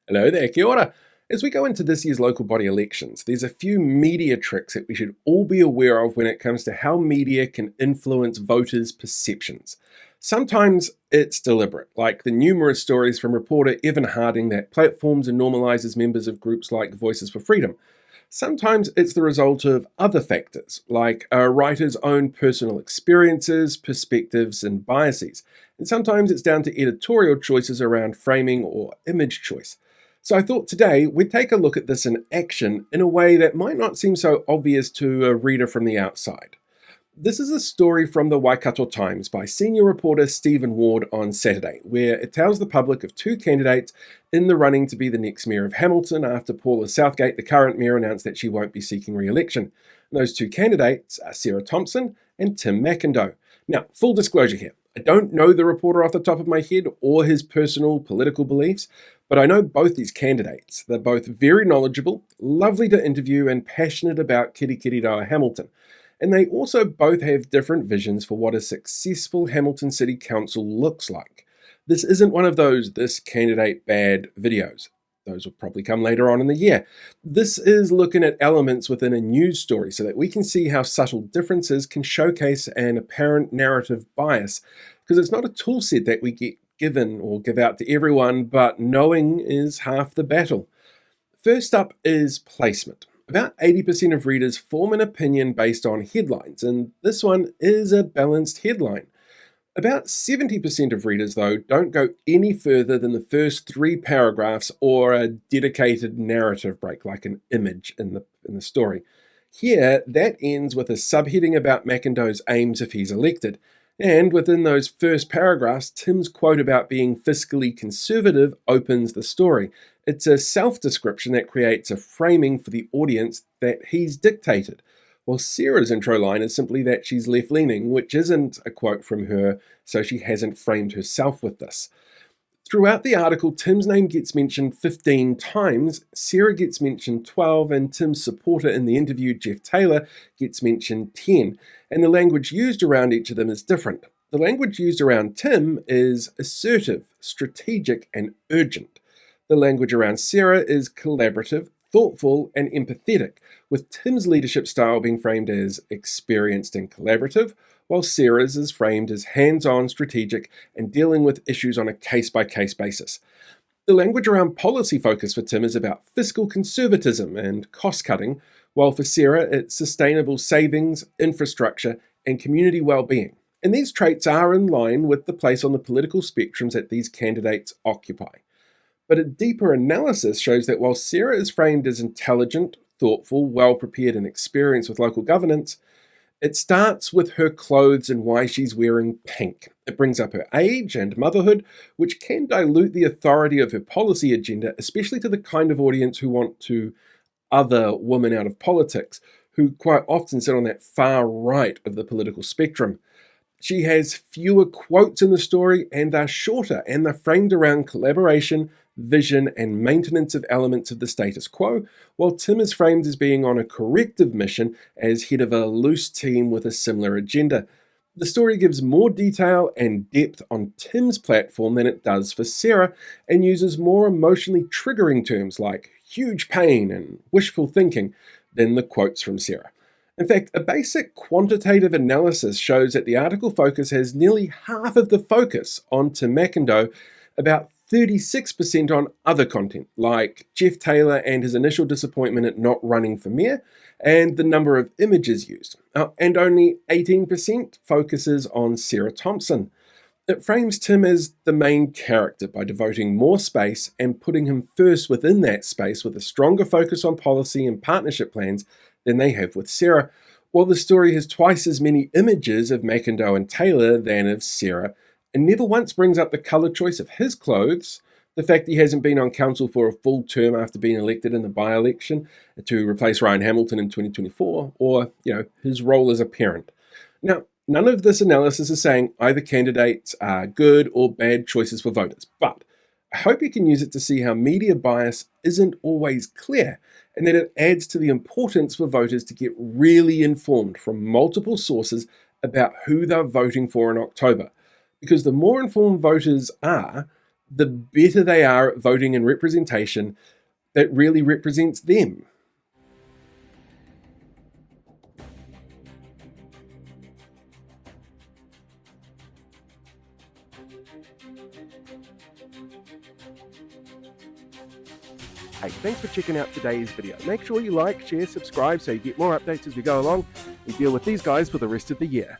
Hello there, kia ora. As we go into this year's local body elections, there's a few media tricks that we should all be aware of when it comes to how media can influence voters' perceptions. Sometimes it's deliberate, like the numerous stories from reporter Evan Harding that platforms and normalizes members of groups like Voices for Freedom. Sometimes it's the result of other factors, like a writer's own personal experiences, perspectives, and biases. And sometimes it's down to editorial choices around framing or image choice. So I thought today we'd take a look at this in action in a way that might not seem so obvious to a reader from the outside. This is a story from the Waikato Times by senior reporter Stephen Ward on Saturday, where it tells the public of two candidates in the running to be the next mayor of Hamilton after Paula Southgate, the current mayor, announced that she won't be seeking re-election. And those two candidates are Sarah Thompson and Tim McIndoe. Now, full disclosure here, I don't know the reporter off the top of my head or his personal political beliefs, but I know both these candidates. They're both very knowledgeable, lovely to interview, and passionate about Kirikiriroa Hamilton. And they also both have different visions for what a successful Hamilton City Council looks like. This isn't one of those "this candidate bad" videos. Those will probably come later on in the year. This is looking at elements within a news story so that we can see how subtle differences can showcase an apparent narrative bias, because it's not a tool set that we get given or give out to everyone, but knowing is half the battle. First up is placement. About 80% of readers form an opinion based on headlines, and this one is a balanced headline. About 70% of readers, though, don't go any further than the first three paragraphs or a dedicated narrative break, like an image in the story. Here, that ends with a subheading about McIndoe's aims if he's elected. And within those first paragraphs, Tim's quote about being fiscally conservative opens the story. It's a self-description that creates a framing for the audience that he's dictated. While Sarah's intro line is simply that she's left-leaning, which isn't a quote from her, so she hasn't framed herself with this. Throughout the article, Tim's name gets mentioned 15 times, Sarah gets mentioned 12, and Tim's supporter in the interview, Jeff Taylor, gets mentioned 10. And the language used around each of them is different. The language used around Tim is assertive, strategic, and urgent. The language around Sarah is collaborative, thoughtful, and empathetic, with Tim's leadership style being framed as experienced and collaborative, while Sarah's is framed as hands-on, strategic, and dealing with issues on a case-by-case basis. The language around policy focus for Tim is about fiscal conservatism and cost-cutting, while for Sarah it's sustainable savings, infrastructure, and community well-being. And these traits are in line with the place on the political spectrums that these candidates occupy. But a deeper analysis shows that while Sarah is framed as intelligent, thoughtful, well-prepared, and experienced with local governance, it starts with her clothes and why she's wearing pink. It brings up her age and motherhood, which can dilute the authority of her policy agenda, especially to the kind of audience who want to other women out of politics, who quite often sit on that far right of the political spectrum. She has fewer quotes in the story, and they're shorter, and they're framed around collaboration, vision, and maintenance of elements of the status quo, while Tim is framed as being on a corrective mission as head of a loose team with a similar agenda. The story gives more detail and depth on Tim's platform than it does for Sarah, and uses more emotionally triggering terms like huge pain and wishful thinking than the quotes from Sarah. In fact, a basic quantitative analysis shows that the article focus has nearly half of the focus on Tim McIndoe, about 36% on other content, like Jeff Taylor and his initial disappointment at not running for mayor, and the number of images used. And only 18% focuses on Sarah Thompson. It frames Tim as the main character by devoting more space and putting him first within that space with a stronger focus on policy and partnership plans than they have with Sarah, while the story has twice as many images of McIndoe and Taylor than of Sarah, and never once brings up the colour choice of his clothes, the fact he hasn't been on council for a full term after being elected in the by-election to replace Ryan Hamilton in 2024, or, his role as a parent. Now, none of this analysis is saying either candidates are good or bad choices for voters, but I hope you can use it to see how media bias isn't always clear, and that it adds to the importance for voters to get really informed from multiple sources about who they're voting for in October. Because the more informed voters are, the better they are at voting and representation that really represents them. Hey, thanks for checking out today's video. Make sure you like, share, subscribe so you get more updates as we go along and deal with these guys for the rest of the year.